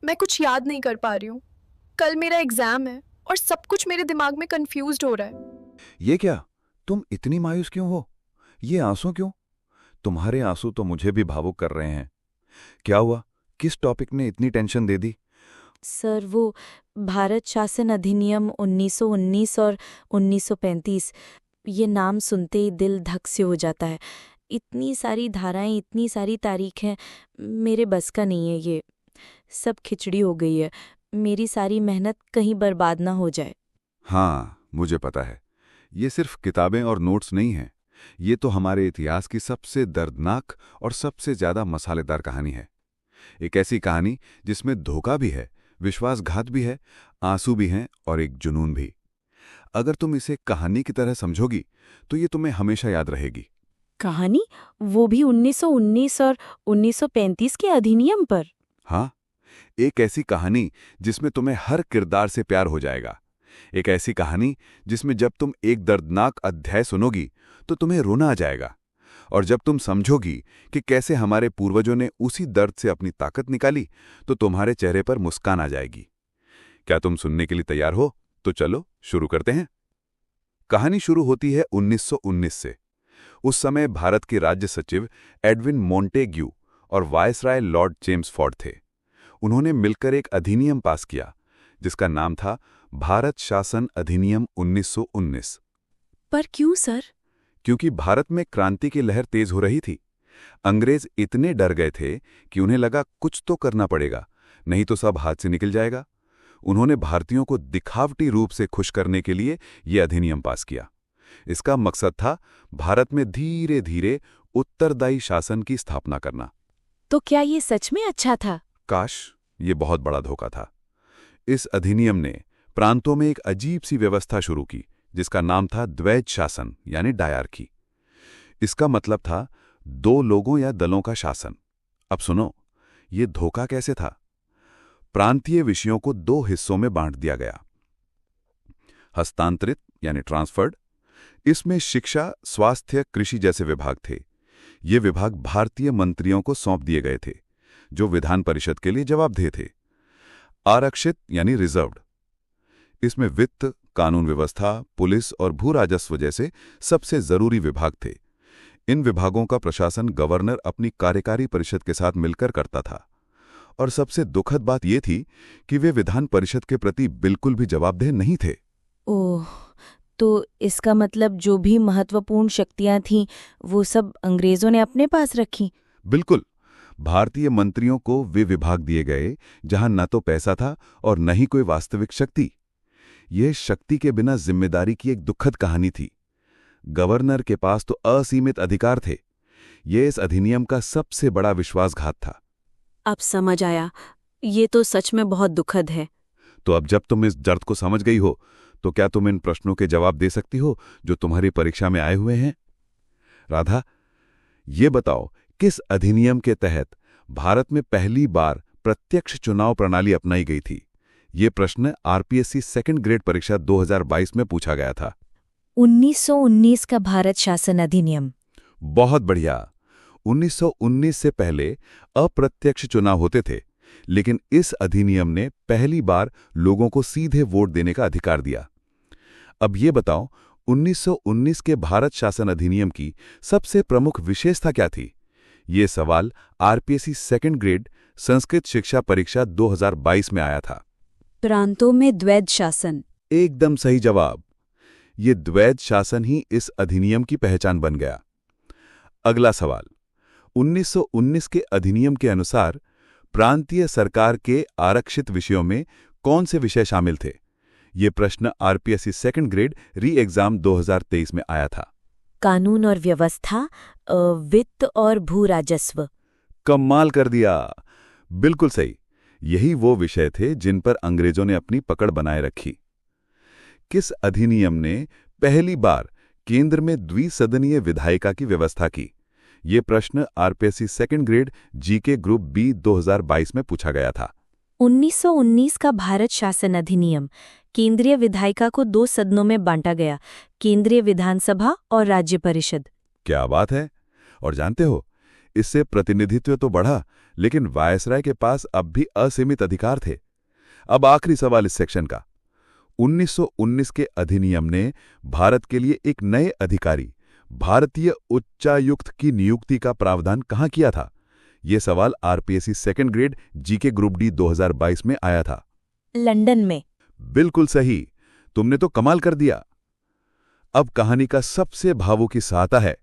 मैं कुछ याद नहीं कर पा रही हूँ। कल मेरा एग्जाम है और सब कुछ मेरे दिमाग में कंफ्यूज्ड हो रहा है। ये क्या? तुम इतनी मायूस क्यों हो? ये आंसू क्यों? तुम्हारे आंसू तो मुझे भी भावुक कर रहे हैं। क्या हुआ? किस टॉपिक ने इतनी टेंशन दे दी? सर वो भारत शासन अधिनियम 1919 और 1935, ये नाम सुनते ही दिल धक से हो जाता है। इतनी सारी धाराएं, इतनी सारी तारीखें, मेरे बस का नहीं है ये। सब खिचड़ी हो गई है। मेरी सारी मेहनत कहीं बर्बाद ना हो जाए। हाँ, मुझे पता है। ये सिर्फ किताबें और नोट्स नहीं हैं। ये तो हमारे इतिहास की सबसे दर्दनाक और सबसे ज्यादा मसालेदार कहानी है। एक ऐसी कहानी जिसमें धोखा भी है, विश्वासघात भी है, आंसू भी हैं और एक जुनून भी। अगर तुम इसे कहानी की तरह समझोगी तो ये तुम्हें हमेशा याद रहेगी। कहानी? वो भी 1919 और 1935 के अधिनियम पर? हाँ, एक ऐसी कहानी जिसमें तुम्हें हर किरदार से प्यार हो जाएगा। एक ऐसी कहानी जिसमें जब तुम एक दर्दनाक अध्याय सुनोगी तो तुम्हें रोना आ जाएगा, और जब तुम समझोगी कि कैसे हमारे पूर्वजों ने उसी दर्द से अपनी ताकत निकाली तो तुम्हारे चेहरे पर मुस्कान आ जाएगी। क्या तुम सुनने के लिए तैयार हो? तो चलो शुरू करते हैं। कहानी शुरू होती है 1919 से। उस समय भारत के राज्य सचिव एडविन मोंटेग्यू और वायसराय लॉर्ड चेम्सफोर्ड थे। उन्होंने मिलकर एक अधिनियम पास किया जिसका नाम था भारत शासन अधिनियम 1919। पर क्यों सर? क्योंकि भारत में क्रांति की लहर तेज हो रही थी। अंग्रेज इतने डर गए थे कि उन्हें लगा कुछ तो करना पड़ेगा, नहीं तो सब हाथ से निकल जाएगा। उन्होंने भारतीयों को दिखावटी रूप से खुश करने के लिए यह अधिनियम पास किया। इसका मकसद था भारत में धीरे धीरे उत्तरदायी शासन की स्थापना करना। तो क्या ये सच में अच्छा था? काश, ये बहुत बड़ा धोखा था। इस अधिनियम ने प्रांतों में एक अजीब सी व्यवस्था शुरू की जिसका नाम था द्वैध शासन यानी डायरकी। इसका मतलब था दो लोगों या दलों का शासन। अब सुनो, ये धोखा कैसे था। प्रांतीय विषयों को दो हिस्सों में बांट दिया गया। हस्तांतरित यानी ट्रांसफर्ड, इसमें शिक्षा, स्वास्थ्य, कृषि जैसे विभाग थे। ये विभाग भारतीय मंत्रियों को सौंप दिए गए थे जो विधान परिषद के लिए जवाबदेह थे। आरक्षित यानी रिजर्व्ड, इसमें वित्त, कानून व्यवस्था, पुलिस और भू राजस्व जैसे सबसे जरूरी विभाग थे। इन विभागों का प्रशासन गवर्नर अपनी कार्यकारी परिषद के साथ मिलकर करता था। और सबसे दुखद बात यह थी कि वे विधान परिषद के प्रति बिल्कुल भी जवाबदेह नहीं थे। ओह, तो इसका मतलब जो भी महत्वपूर्ण शक्तियां थीं वो सब अंग्रेजों ने अपने पास रखीं। बिल्कुल। भारतीय मंत्रियों को वे विभाग दिए गए जहां न तो पैसा था और न ही कोई वास्तविक शक्ति। यह शक्ति के बिना जिम्मेदारी की एक दुखद कहानी थी। गवर्नर के पास तो असीमित अधिकार थे। यह इस अधिनियम का सबसे बड़ा विश्वासघात था। अब समझ आया। ये तो सच में बहुत दुखद है। तो अब जब तुम इस दर्द को समझ गई हो तो क्या तुम इन प्रश्नों के जवाब दे सकती हो जो तुम्हारी परीक्षा में आए हुए हैं? राधा, ये बताओ, किस अधिनियम के तहत भारत में पहली बार प्रत्यक्ष चुनाव प्रणाली अपनाई गई थी? ये प्रश्न आरपीएससी सेकंड ग्रेड परीक्षा 2022 में पूछा गया था। 1919 का भारत शासन अधिनियम। बहुत बढ़िया। 1919 से पहले अप्रत्यक्ष चुनाव होते थे, लेकिन इस अधिनियम ने पहली बार लोगों को सीधे वोट देने का अधिकार दिया। अब ये बताओ, 1919 के भारत शासन अधिनियम की सबसे प्रमुख विशेषता क्या थी? ये सवाल आरपीएससी सेकंड ग्रेड संस्कृत शिक्षा परीक्षा 2022 में आया था। प्रांतों में द्वैध शासन। एकदम सही जवाब। ये द्वैध शासन ही इस अधिनियम की पहचान बन गया। अगला सवाल, 1919 के अधिनियम के अनुसार प्रांतीय सरकार के आरक्षित विषयों में कौन से विषय शामिल थे? ये प्रश्न आरपीएससी सेकंड ग्रेड री एग्जाम 2023 में आया था। कानून और व्यवस्था, वित्त और भू राजस्व। कमाल कर दिया। बिल्कुल सही। यही वो विषय थे जिन पर अंग्रेजों ने अपनी पकड़ बनाए रखी। किस अधिनियम ने पहली बार केंद्र में द्विसदनीय विधायिका की व्यवस्था की? ये प्रश्न RPSC second grade GK group B 2022 में पूछा गया था। 1919 का भारत शासन अधिनियम केंद्रीय विधायिका को दो सदनों में बांटा गया, केंद्रीय विधानसभा और राज्य परिषद। क्या बात है। और जानते हो, इससे प्रतिनिधित्व तो बढ़ा, लेकिन वायसराय के पास अब भी असीमित अधिकार थे। अब आखिरी सवाल इस सेक्शन का। 1919 के अधिनियम ने भारत के लिए एक नए अधिकारी, भारतीय उच्चायुक्त की नियुक्ति का प्रावधान कहाँ किया था? ये सवाल RPSC second grade GK group D 2022 में आया था। लंदन में। बिल्कुल सही, तुमने तो कमाल कर दिया। अब कहानी का सबसे भावुक हिस्सा आता है।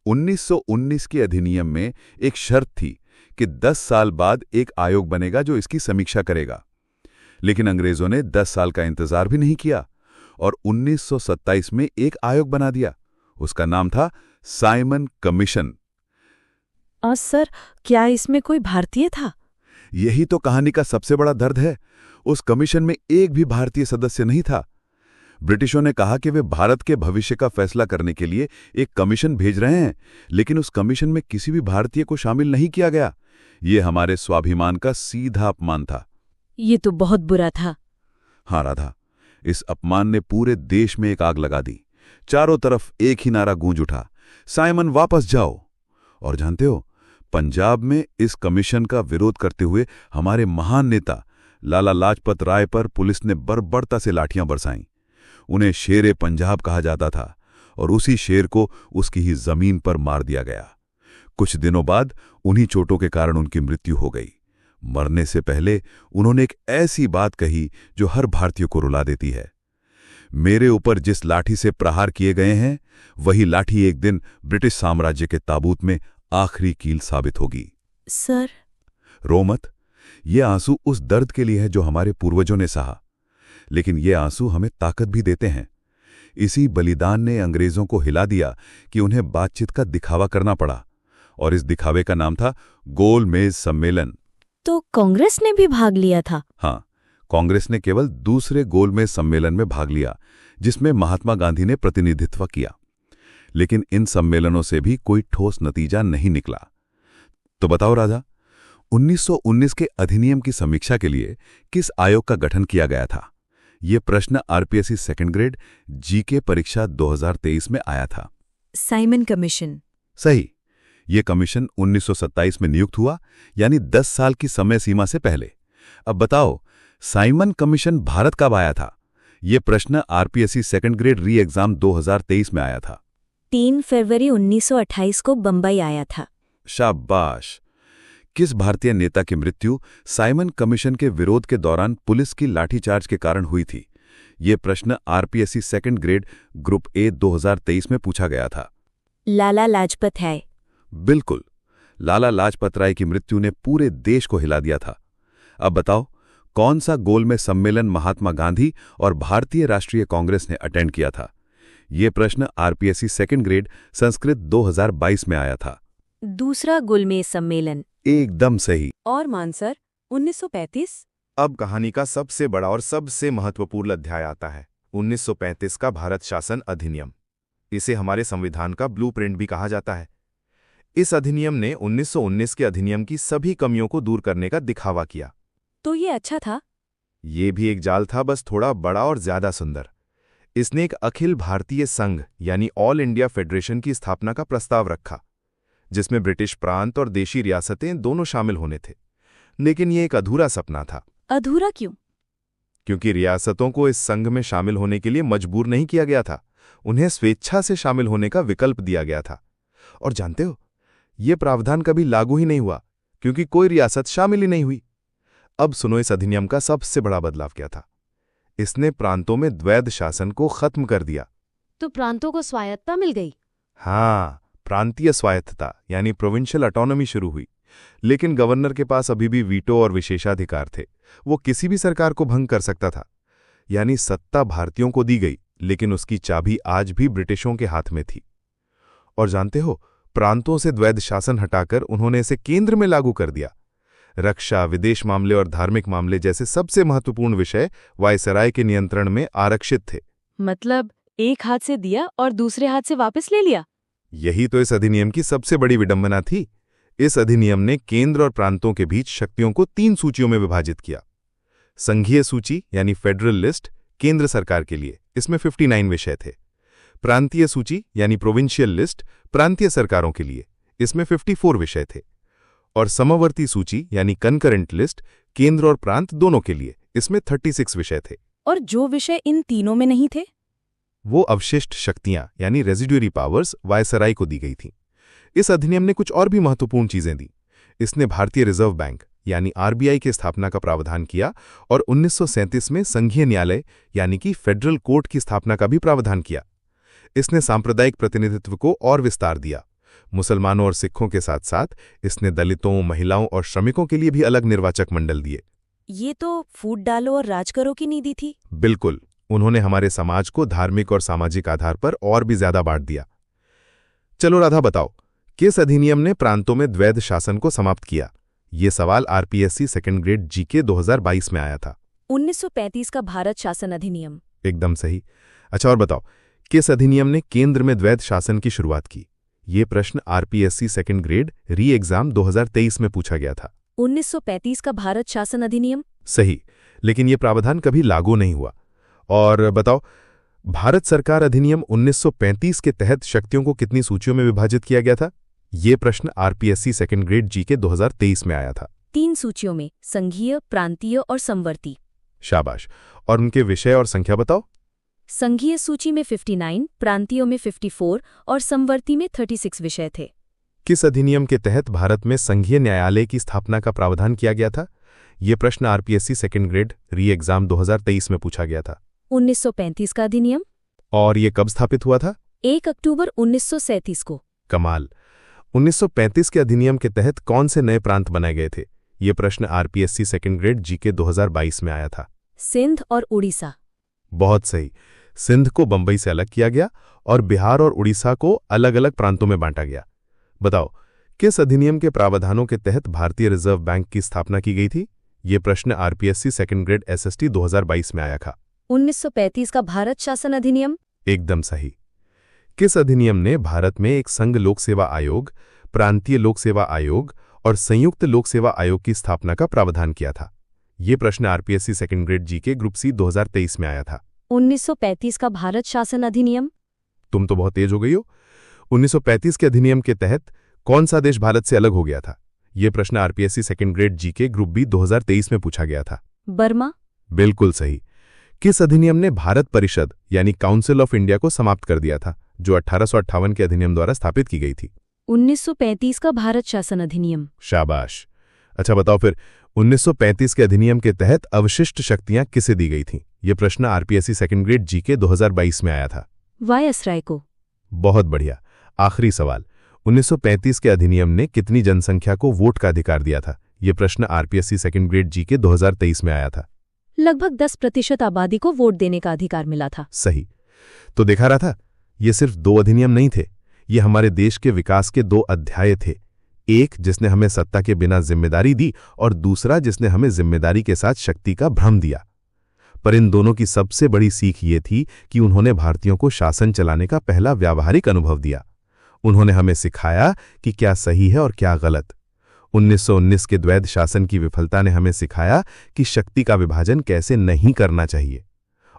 1919 के अधिनियम में एक शर्त थी कि 10 साल बाद एक आयोग बनेगा जो इसकी समीक्षा करेगा। लेकिन अंग्रेजों ने 10 साल का इंतजार भी नहीं किया और 1927 में एक आयोग बना दिया। उसका नाम था साइमन कमीशन। सर, क्या इसमें कोई भारतीय था? यही तो कहानी का सबसे बड़ा दर्द है। उस कमीशन में एक भी भारतीय सदस्य नहीं था। ब्रिटिशों ने कहा कि वे भारत के भविष्य का फैसला करने के लिए एक कमीशन भेज रहे हैं, लेकिन उस कमीशन में किसी भी भारतीय को शामिल नहीं किया गया। ये हमारे स्वाभिमान का सीधा अपमान था। ये तो बहुत बुरा था। हाँ राधा, इस अपमान ने पूरे देश में एक आग लगा दी। चारों तरफ एक ही नारा गूंज उठा, साइमन वापस जाओ। और जानते हो, पंजाब में इस कमीशन का विरोध करते हुए हमारे महान नेता लाला लाजपत राय पर पुलिस ने बर्बरता से लाठियां बरसाईं। उन्हें शेरे पंजाब कहा जाता था और उसी शेर को उसकी ही जमीन पर मार दिया गया। कुछ दिनों बाद उन्हीं चोटों के कारण उनकी मृत्यु हो गई। मरने से पहले उन्होंने एक ऐसी बात कही जो हर भारतीय को रुला देती है। मेरे ऊपर जिस लाठी से प्रहार किए गए हैं, वही लाठी एक दिन ब्रिटिश साम्राज्य के ताबूत में आखिरी कील साबित होगी। सर, रो मत, ये आंसू उस दर्द के लिए है जो हमारे पूर्वजों ने सहा, लेकिन ये आंसू हमें ताकत भी देते हैं। इसी बलिदान ने अंग्रेजों को हिला दिया कि उन्हें बातचीत का दिखावा करना पड़ा, और इस दिखावे का नाम था गोल मेज सम्मेलन। तो कांग्रेस ने भी भाग लिया था? हाँ, कांग्रेस ने केवल दूसरे गोलमेज सम्मेलन में भाग लिया, जिसमें महात्मा गांधी ने प्रतिनिधित्व किया। लेकिन इन सम्मेलनों से भी कोई ठोस नतीजा नहीं निकला। तो बताओ राजा, 1919 के अधिनियम की समीक्षा के लिए किस आयोग का गठन किया गया था? ये प्रश्न आरपीएससी सेकंड ग्रेड जीके परीक्षा 2023 में आया था। Simon commission. सही, ये कमीशन 1927 में नियुक्त हुआ, यानी 10 साल की समय सीमा से पहले। अब बताओ, साइमन कमीशन भारत कब आया था? ये प्रश्न आरपीएससी सेकंड ग्रेड री एग्जाम 2023 में आया था। 3 फरवरी 1928 को बंबई आया था। शाबाश। किस भारतीय नेता की मृत्यु साइमन कमीशन के विरोध के दौरान पुलिस की लाठीचार्ज के कारण हुई थी? ये प्रश्न RPSC second grade group A 2023 में पूछा गया था। लाला लाजपत राय। बिल्कुल, लाला लाजपत राय की मृत्यु ने पूरे देश को हिला दिया था। अब बताओ, कौन सा गोलमेज सम्मेलन महात्मा गांधी और भारतीय राष्ट्रीय कांग्रेस ने अटेंड किया था? ये प्रश्न आरपीएससी सेकंड ग्रेड संस्कृत 2022 में आया था। दूसरा गोलमेज सम्मेलन। एकदम सही। और मानसर 1935। अब कहानी का सबसे बड़ा और सबसे महत्वपूर्ण अध्याय आता है, 1935 का भारत शासन अधिनियम। इसे हमारे संविधान का ब्लूप्रिंट भी कहा जाता है। इस अधिनियम ने 1919 के अधिनियम की सभी कमियों को दूर करने का दिखावा किया। तो ये अच्छा था? ये भी एक जाल था, बस थोड़ा बड़ा और ज्यादा सुंदर। इसने एक अखिल भारतीय संघ यानी ऑल इंडिया फेडरेशन की स्थापना का प्रस्ताव रखा, जिसमें ब्रिटिश प्रांत और देशी रियासतें दोनों शामिल होने थे। लेकिन ये एक अधूरा सपना था। अधूरा क्यों? क्योंकि रियासतों को इस संघ में शामिल होने के लिए मजबूर नहीं किया गया था, उन्हें स्वेच्छा से शामिल होने का विकल्प दिया गया था। और जानते हो, ये प्रावधान कभी लागू ही नहीं हुआ, क्योंकि कोई रियासत शामिल ही नहीं हुई। अब सुनो, इस अधिनियम का सबसे बड़ा बदलाव क्या था? इसने प्रांतों में द्वैध शासन को खत्म कर दिया। तो प्रांतों को स्वायत्तता मिल गई? हाँ, प्रांतीय स्वायत्तता यानी प्रोविंशियल ऑटोनॉमी शुरू हुई। लेकिन गवर्नर के पास अभी भी वीटो और विशेषाधिकार थे। वो किसी भी सरकार को भंग कर सकता था। यानी सत्ता भारतीयों को दी गई, लेकिन उसकी चाबी आज भी ब्रिटिशों के हाथ में थी। और जानते हो, प्रांतों से द्वैध शासन हटाकर उन्होंने इसे केंद्र में लागू कर दिया। रक्षा, विदेश मामले और धार्मिक मामले जैसे सबसे महत्वपूर्ण विषय वायसराय के नियंत्रण में आरक्षित थे। मतलब एक हाथ से दिया और दूसरे हाथ से वापस ले लिया। यही तो इस अधिनियम की सबसे बड़ी विडंबना थी। इस अधिनियम ने केंद्र और प्रांतों के बीच शक्तियों को 3 सूचियों में विभाजित किया। संघीय सूची यानी फेडरल लिस्ट केंद्र सरकार के लिए, इसमें 59 विषय थे। प्रांतीय सूची यानी प्रोविंशियल लिस्ट प्रांतीय सरकारों के लिए, इसमें 54 विषय थे। और समवर्ती सूची यानी कंकरेंट लिस्ट केंद्र और प्रांत दोनों के लिए। इसमें 36 विषय थे। और जो विषय इन तीनों में नहीं थे? वो अवशिष्ट शक्तियां यानी रेजिड्यूरी पावर्स वायसराय को दी गई थीं। इस अधिनियम ने कुछ और भी महत्वपूर्ण चीजें दी। इसने भारतीय रिजर्व बैंक यानी आरबीआई की स्थापना का प्रावधान किया और 1937 में संघीय न्यायालय यानी कि फेडरल कोर्ट की स्थापना का भी प्रावधान किया। इसने सांप्रदायिक प्रतिनिधित्व को और विस्तार दिया। मुसलमानों और सिखों के साथ साथ इसने दलितों, महिलाओं और श्रमिकों के लिए भी अलग निर्वाचक मंडल दिए। ये तो फूट डालो और राज करो की नीति थी। बिल्कुल, उन्होंने हमारे समाज को धार्मिक और सामाजिक आधार पर और भी ज्यादा बांट दिया। चलो राधा, बताओ किस अधिनियम ने प्रांतों में द्वैध शासन को समाप्त किया? ये सवाल आरपीएससी सेकंड ग्रेड जीके 2022 में आया था। 1935 का भारत शासन अधिनियम। एकदम सही। अच्छा, और बताओ किस अधिनियम ने केंद्र में द्वैध शासन की शुरुआत की? ये प्रश्न आरपीएससी सेकंड ग्रेड री एग्जाम 2023 में पूछा गया था। 1935 का भारत शासन अधिनियम। सही, लेकिन ये प्रावधान कभी लागू नहीं हुआ। और बताओ, भारत सरकार अधिनियम 1935 के तहत शक्तियों को कितनी सूचियों में विभाजित किया गया था? ये प्रश्न आरपीएससी सेकंड ग्रेड जीके 2023 में आया था। 3 सूचियों में, संघीय, प्रांतीय और समवर्ती। शाबाश। और उनके विषय और संख्या बताओ। संघीय सूची में 59, प्रांतीयों में 54 और समवर्ती में 36 विषय थे। किस अधिनियम के तहत भारत में संघीय न्यायालय की स्थापना का प्रावधान किया गया था? ये प्रश्न आरपीएससी सेकंड ग्रेड री एग्जाम 2023 में पूछा गया था। 1935 का अधिनियम। और ये कब स्थापित हुआ था? 1 अक्टूबर 1937 को। कमाल। 1935 के अधिनियम के तहत कौन से नए प्रांत बनाए गए थे? ये प्रश्न आरपीएससी सेकंड ग्रेड जीके 2022 में आया था। सिंध और उड़ीसा। बहुत सही। सिंध को बंबई से अलग किया गया और बिहार और उड़ीसा को अलग अलग प्रांतों में बांटा गया। बताओ किस अधिनियम के प्रावधानों के तहत भारतीय रिजर्व बैंक की स्थापना की गई थी? ये प्रश्न आरपीएससी सेकंड ग्रेड एसएसटी 2022 में आया था। 1935 का भारत शासन अधिनियम। एकदम सही। किस अधिनियम ने भारत में एक संघ लोक सेवा आयोग, प्रांतीय लोक सेवा आयोग और संयुक्त लोक सेवा आयोग की स्थापना का प्रावधान किया था? ये प्रश्न RPSC second grade GK group C 2023 में आया था। 1935 का भारत शासन अधिनियम। तुम तो बहुत तेज हो गई हो। 1935 के अधिनियम के तहत कौन सा देश भारत से अलग हो गया था? ये प्रश्न RPSC second grade GK group B 2023 में पूछा गया था। बर्मा। बिल्कुल सही। किस अधिनियम ने भारत परिषद यानी काउंसिल ऑफ इंडिया को समाप्त कर दिया था, जो 1858 के अधिनियम द्वारा स्थापित की गई थी? 1935 का भारत शासन अधिनियम। शाबाश। अच्छा बताओ फिर, 1935 के अधिनियम के तहत अवशिष्ट शक्तियां किसे दी गई थीं? ये प्रश्न आरपीएससी सेकंड ग्रेड जीके 2022 में आया था। वायसराय को। बहुत बढ़िया। आखिरी सवाल, 1935 के अधिनियम ने कितनी जनसंख्या को वोट का अधिकार दिया था? ये प्रश्न आरपीएससी सेकंड ग्रेड जीके 2023 में आया था। लगभग 10% आबादी को वोट देने का अधिकार मिला था। सही। तो देखा रहा था, ये सिर्फ 2 अधिनियम नहीं थे, ये हमारे देश के विकास के 2 अध्याय थे। एक जिसने हमें सत्ता के बिना जिम्मेदारी दी और दूसरा जिसने हमें जिम्मेदारी के साथ शक्ति का भ्रम दिया। पर इन दोनों की सबसे बड़ी सीख ये थी कि उन्होंने भारतीयों को शासन चलाने का पहला व्यावहारिक अनुभव दिया। उन्होंने हमें सिखाया कि क्या सही है और क्या गलत। 1919 के द्वैध शासन की विफलता ने हमें सिखाया कि शक्ति का विभाजन कैसे नहीं करना चाहिए।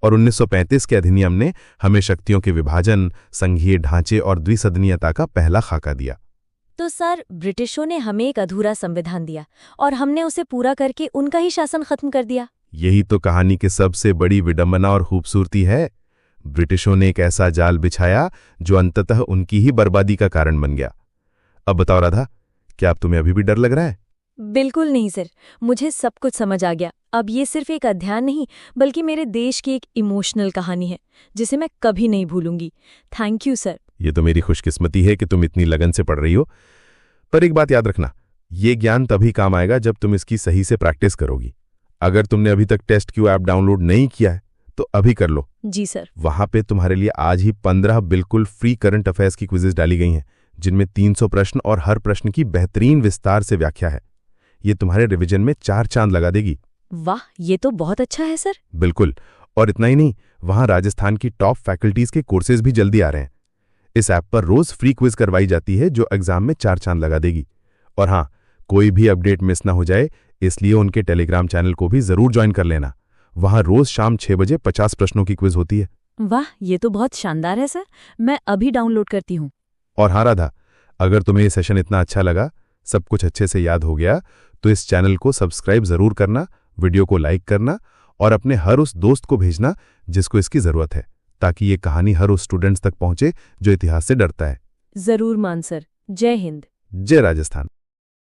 और 1935 के अधिनियम ने हमें शक्तियों के विभाजन, संघीय ढांचे और द्विसदनीयता का पहला खाका दिया। तो सर, ब्रिटिशों ने हमें एक अधूरा संविधान दिया और हमने उसे पूरा करके उनका ही शासन खत्म कर दिया। यही तो कहानी की सबसे बड़ी विडंबना और खूबसूरती है। ब्रिटिशों ने एक ऐसा जाल बिछाया जो अंततः उनकी ही बर्बादी का कारण बन गया। अब बताओ राधा, क्या अब तुम्हें अभी भी डर लग रहा है? बिल्कुल नहीं सर, मुझे सब कुछ समझ आ गया। अब ये सिर्फ एक अध्ययन नहीं, बल्कि मेरे देश की एक इमोशनल कहानी है जिसे मैं कभी नहीं भूलूंगी। Thank you sir. ये तो मेरी खुशकिस्मती है कि तुम इतनी लगन से पढ़ रही हो। पर एक बात याद रखना, ये ज्ञान तभी काम आएगा जब तुम इसकी सही से प्रैक्टिस करोगी। अगर तुमने अभी तक टेस्टक्यू ऐप डाउनलोड नहीं किया है तो अभी कर लो। जी सर। वहां पे तुम्हारे लिए आज ही 15 बिल्कुल फ्री करंट अफेयर्स की क्विजेज डाली गई हैं, जिनमें 300 प्रश्न और हर प्रश्न की बेहतरीन विस्तार से व्याख्या है। ये तुम्हारे रिवीजन में 4 चांद लगा देगी। वाह, ये तो बहुत अच्छा है सर। बिल्कुल। और इतना ही नहीं, वहां राजस्थान की टॉप फैकल्टीज के कोर्सेज भी जल्दी आ रहे हैं। इस ऐप पर रोज फ्री क्विज करवाई जाती है जो एग्जाम में 4 चांद लगा देगी। और हाँ, कोई भी अपडेट मिस ना हो जाए, इसलिए उनके टेलीग्राम चैनल को भी जरूर ज्वाइन कर लेना। वहां रोज शाम 6 बजे 50 प्रश्नों की क्विज होती है। वाह, ये तो बहुत शानदार है सर। मैं अभी डाउनलोड करती हूँ। और हाँ राधा, अगर तुम्हें ये सेशन इतना अच्छा लगा सब कुछ अच्छे से याद हो गया तो इस चैनल को सब्सक्राइब जरूर करना, वीडियो को लाइक करना और अपने हर उस दोस्त को भेजना जिसको इसकी जरूरत है, ताकि ये कहानी हर उस स्टूडेंट्स तक पहुंचे जो इतिहास से डरता है। जरूर मानसर। जय हिंद। जय राजस्थान।